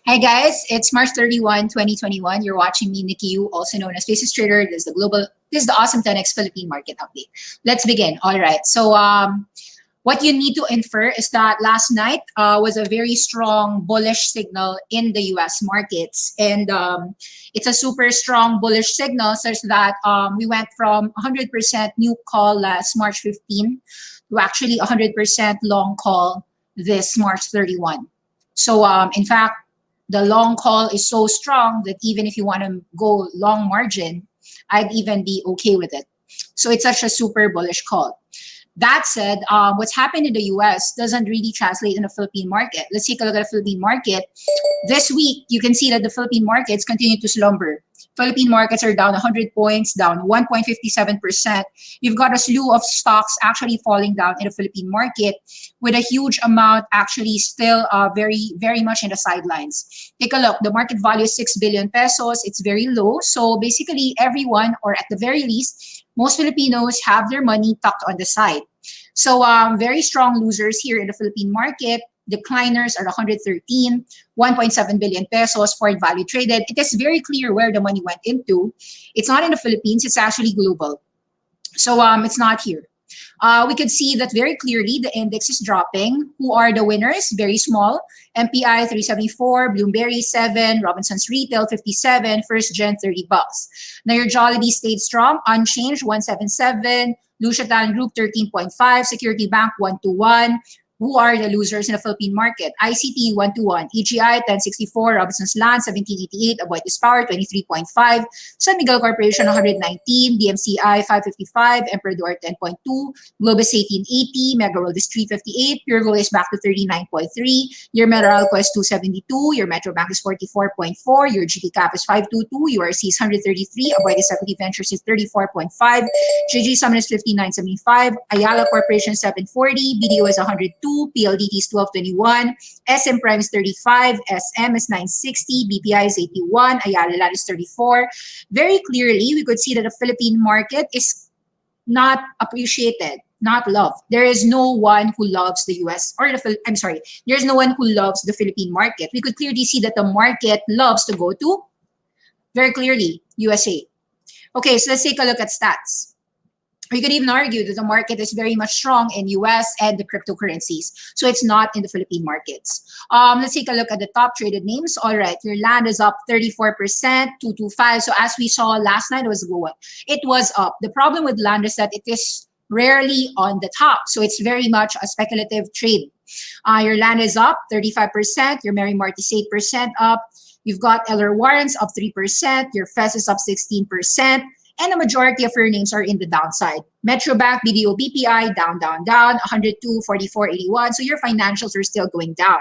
Hi guys, it's March 31, 2021. You're watching me, Nikki, also known as Faces Trader. This is the Awesome10X Philippine Market Update. Let's begin. All right. So what you need to infer is that last night was a very strong bullish signal in the US markets. And it's a super strong bullish signal such that we went from 100% new call last March 15 to actually 100% long call this March 31. So in fact, the long call is so strong that even if you want to go long margin, I'd even be okay with it. So it's such a super bullish call. That said, what's happened in the US doesn't really translate in the Philippine market. Let's take a look at the Philippine market. This week, you can see that the Philippine markets continue to slumber. Philippine markets are down 100 points, down 1.57%. You've got a slew of stocks actually falling down in the Philippine market, with a huge amount actually still very much in the sidelines. Take a look. The market value is 6 billion pesos. It's very low. So basically everyone, or at the very least, most Filipinos have their money tucked on the side. So very strong losers here in the Philippine market. Decliners are 113, 1.7 billion pesos for value traded. It is very clear where the money went into. It's not in the Philippines, it's actually global. So it's not here. We could see that very clearly the index is dropping. Who are the winners? Very small. MPI 374, Bloomberry 7, Robinson's Retail 57, First Gen 30 bucks. Now your Jollibee stayed strong, unchanged 177, Luciatan Group 13.5, Security Bank 121. Who are the losers in the Philippine market? ICT 121, EGI 1064, Robinson's Land 1788, Aboitiz Power 23.5, San Miguel Corporation 119, DMCI 555, Emperador 10.2, Globus 1880, Mega World is 358, Pure Gold is back to 39.3, your Meralco is 272, your Metro Bank is 44.4, your GT Cap is 522, URC is 133, Aboitiz Equity Ventures is 34.5, JG Summit is 59.75, Ayala Corporation 740, BDO is 102, PLDT is 1221, SM Prime is 35, SM is 960, BPI is 81, Ayala Land is 34. Very clearly, we could see that the Philippine market is not appreciated, not loved. There is no one who loves the US, or there's no one who loves the Philippine market. We could clearly see that the market loves to go to, very clearly, USA. Okay, so let's take a look at stats. We could even argue that the market is very much strong in US and the cryptocurrencies. So it's not in the Philippine markets. Let's take a look at the top traded names. All right, your Land is up 34%, 225. So as we saw last night, it was up. The problem with Land is that it is rarely on the top. So it's very much a speculative trade. Your Land is up 35%. Your Mary Mart is 8% up. You've got LR warrants up 3%. Your FES is up 16%. And the majority of your names are in the downside. Metro Bank, BDO, BPI, down, 102, 44, 81. So your financials are still going down.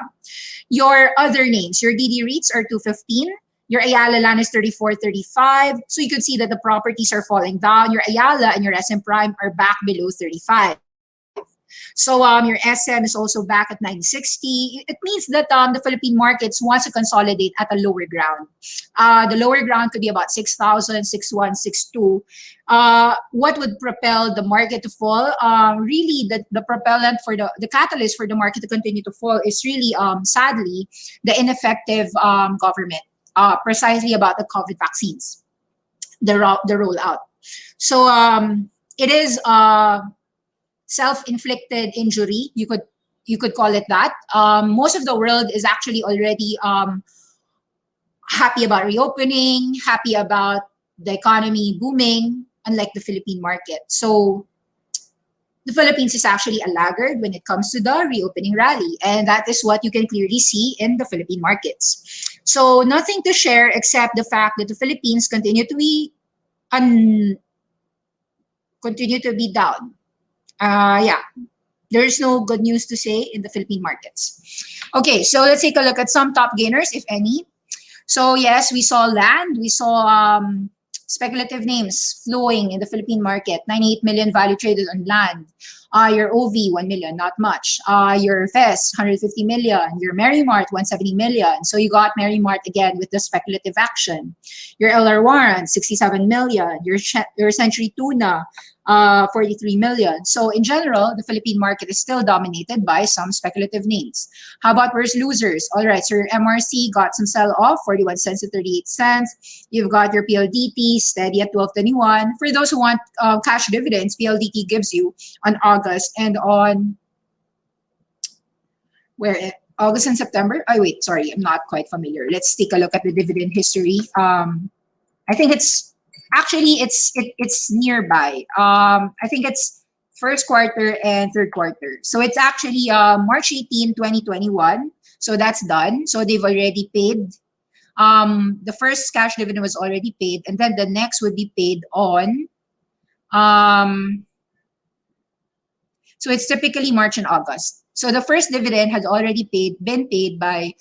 Your other names, your DD REITs are 215. Your Ayala Land is 34, 35. So you can see that the properties are falling down. Your Ayala and your SM Prime are back below 35. So your SM is also back at 960. It means that the Philippine markets wants to consolidate at a lower ground. The lower ground could be about 6,000, 61, 62. What would propel the market to fall? Really, the propellant for the catalyst for the market to continue to fall is really, sadly, the ineffective government, precisely about the COVID vaccines, the rollout. So it is self-inflicted injury, you could call it that. Most of the world is actually already happy about reopening, happy about the economy booming, unlike the Philippine market. So the Philippines is actually a laggard when it comes to the reopening rally, and that is what you can clearly see in the Philippine markets. So nothing to share except the fact that the Philippines continue to be down. There's no good news to say in the Philippine markets. Okay, so let's take a look at some top gainers, if any. So yes, we saw Land, we saw speculative names flowing in the Philippine market. 98 million value traded on Land. Your OV, 1 million, not much. Your FES, 150 million. Your Mary Mart, 170 million. So you got Mary Mart again with the speculative action. Your LR Warrant, 67 million. Your Century Tuna, 43 million. So in general, the Philippine market is still dominated by some speculative names. How about worst losers? All right, so your MRC got some sell-off, 41 cents to 38 cents. You've got your PLDT steady at 12.21. For those who want cash dividends, PLDT gives you on August and on August and September. Oh wait, sorry, I'm not quite familiar. Let's take a look at the dividend history. I think it's actually it's nearby. I think it's first quarter and third quarter. So it's actually March 18, 2021. So that's done. So they've already paid. The first cash dividend was already paid, and then the next would be paid on. So it's typically March and August. So the first dividend has already been paid by.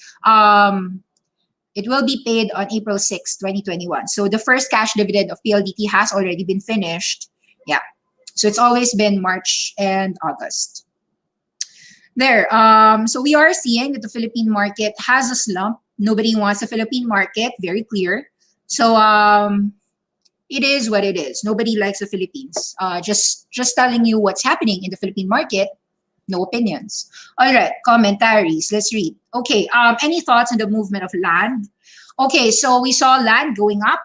It will be paid on April 6, 2021. So the first cash dividend of PLDT has already been finished. Yeah. So it's always been March and August. There. So we are seeing that the Philippine market has a slump. Nobody wants the Philippine market. Very clear. So it is what it is. Nobody likes the Philippines. Just telling you what's happening in the Philippine market. No opinions. All right, commentaries. Let's read. Okay, any thoughts on the movement of land? Okay, so we saw land going up.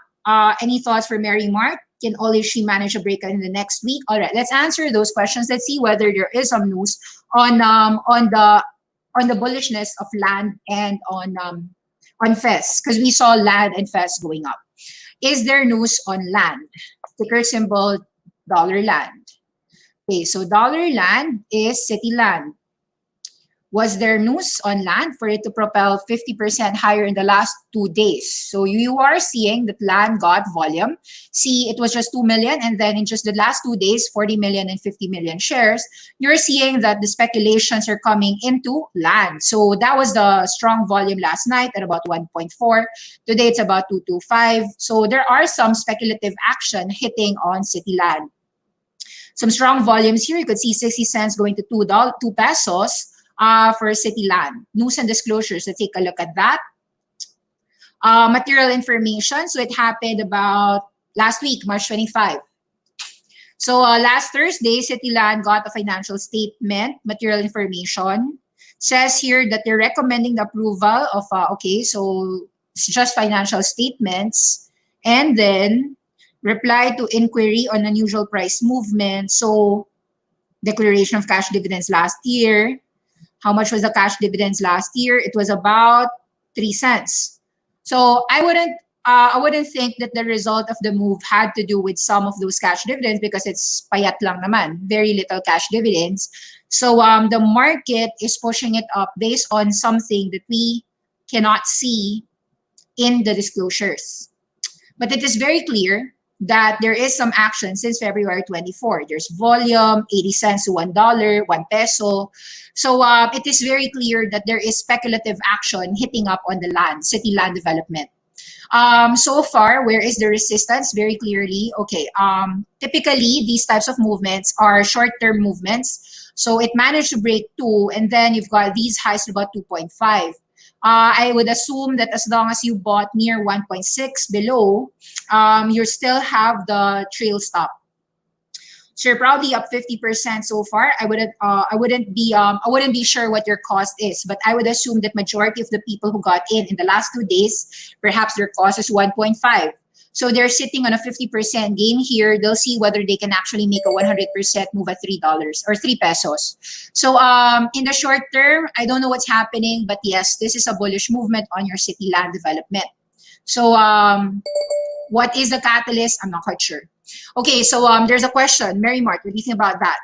Any thoughts for Mary Mart? Can only she manage a breakout in the next week? All right, let's answer those questions. Let's see whether there is some news on the bullishness of land and on FES, because we saw land and FES going up. Is there news on land? Ticker symbol dollar land. Okay, so dollar land is city land. Was there news on land for it to propel 50% higher in the last 2 days? So you are seeing that land got volume. See, it was just 2 million, and then in just the last 2 days, 40 million and 50 million shares. You're seeing that the speculations are coming into land. So that was the strong volume last night at about 1.4. Today it's about 225. So there are some speculative action hitting on city land. Some strong volumes here. You could see 60 cents going to 2 pesos for city land. News and disclosures. Let's take a look at that. Material information. So it happened about last week, March 25. So last Thursday, City Land got a financial statement, material information. Says here that they're recommending the approval of, okay, so it's just financial statements. And then reply to inquiry on unusual price movement. So declaration of cash dividends last year. How much was the cash dividends last year? It was about 3 cents. So I wouldn't think that the result of the move had to do with some of those cash dividends, because it's payat lang naman, very little cash dividends. So the market is pushing it up based on something that we cannot see in the disclosures. But it is very clear that there is some action since February 24. There's volume, 80 cents to $1, 1 peso. So it is very clear that there is speculative action hitting up on the land, city land development. So far, where is the resistance? Very clearly, okay. Typically, these types of movements are short-term movements. So it managed to break 2, and then you've got these highs to about 2.5. I would assume that as long as you bought near 1.6 below, you still have the trail stop. So you're probably up 50% so far. I wouldn't be sure what your cost is, but I would assume that majority of the people who got in the last 2 days, perhaps their cost is 1.5. So they're sitting on a 50% gain here. They'll see whether they can actually make a 100% move at $3 or 3 pesos. So in the short term, I don't know what's happening, but yes, this is a bullish movement on your city land development. So what is the catalyst? I'm not quite sure. Okay, so there's a question. Mary Mart, what do you think about that?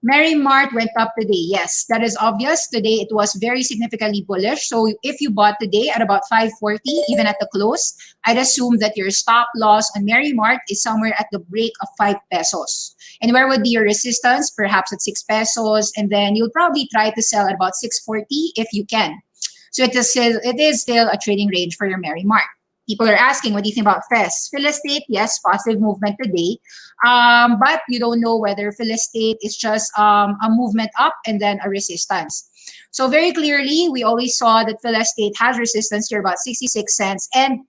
Mary Mart went up today. Yes, that is obvious. Today it was very significantly bullish. So if you bought today at about 5.40, even at the close, I'd assume that your stop loss on Mary Mart is somewhere at the break of 5 pesos. And where would be your resistance? Perhaps at 6 pesos. And then you'll probably try to sell at about 6.40 if you can. So it is still a trading range for your Mary Mart. People are asking, what do you think about FES? Phil Estate, yes, positive movement today. But you don't know whether Phil Estate is just a movement up and then a resistance. So very clearly, we always saw that Phil Estate has resistance here about 66 cents and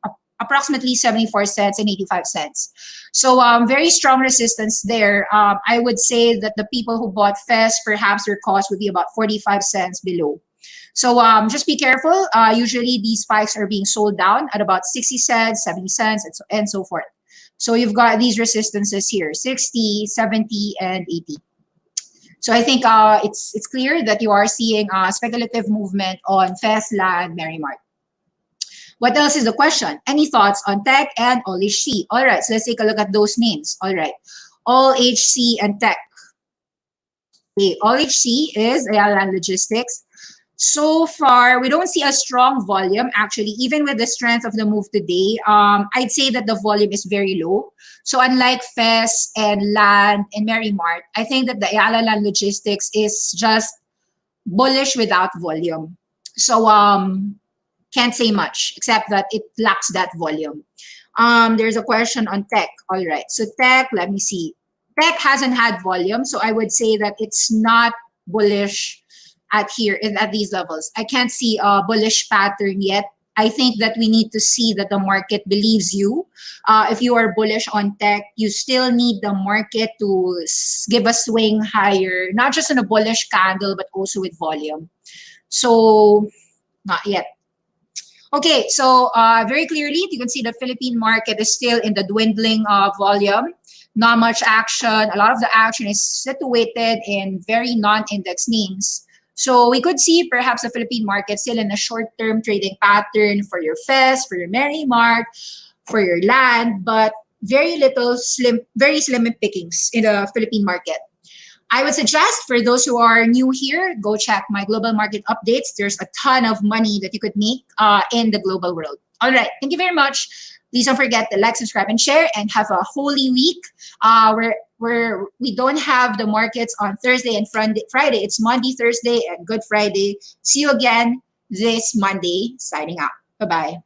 approximately 74 cents and 85 cents. So very strong resistance there. I would say that the people who bought FES, perhaps their cost would be about 45 cents below. So just be careful. Usually these spikes are being sold down at about 60 cents, 70 cents, and so forth. So you've got these resistances here, 60, 70, and 80. So I think it's clear that you are seeing a speculative movement on FES, LAN, Merrimart. What else is the question? Any thoughts on tech and all HC? All right, so let's take a look at those names. All right, all HC and tech. Okay, all HC is Ayala Logistics. So far, we don't see a strong volume. Actually, even with the strength of the move today, I'd say that the volume is very low. So unlike FES and LAN and Merrimart, I think that the Ayala Land Logistics is just bullish without volume. So can't say much except that it lacks that volume. There's a question on tech. All right, so tech, let me see. Tech hasn't had volume, so I would say that it's not bullish at these levels. I can't see a bullish pattern yet. I think that we need to see that the market believes you. If you are bullish on tech, you still need the market to give a swing higher, not just in a bullish candle, but also with volume. So not yet. Okay, so very clearly, you can see the Philippine market is still in the dwindling volume. Not much action. A lot of the action is situated in very non-index names. So we could see perhaps the Philippine market still in a short-term trading pattern for your FES, for your Merrimart, for your land, but very slim pickings in the Philippine market. I would suggest for those who are new here, go check my global market updates. There's a ton of money that you could make in the global world. All right, thank you very much. Please don't forget to like, subscribe, and share, and have a holy week where we don't have the markets on Thursday and Friday. It's Monday, Thursday, and Good Friday. See you again this Monday. Signing out. Bye-bye.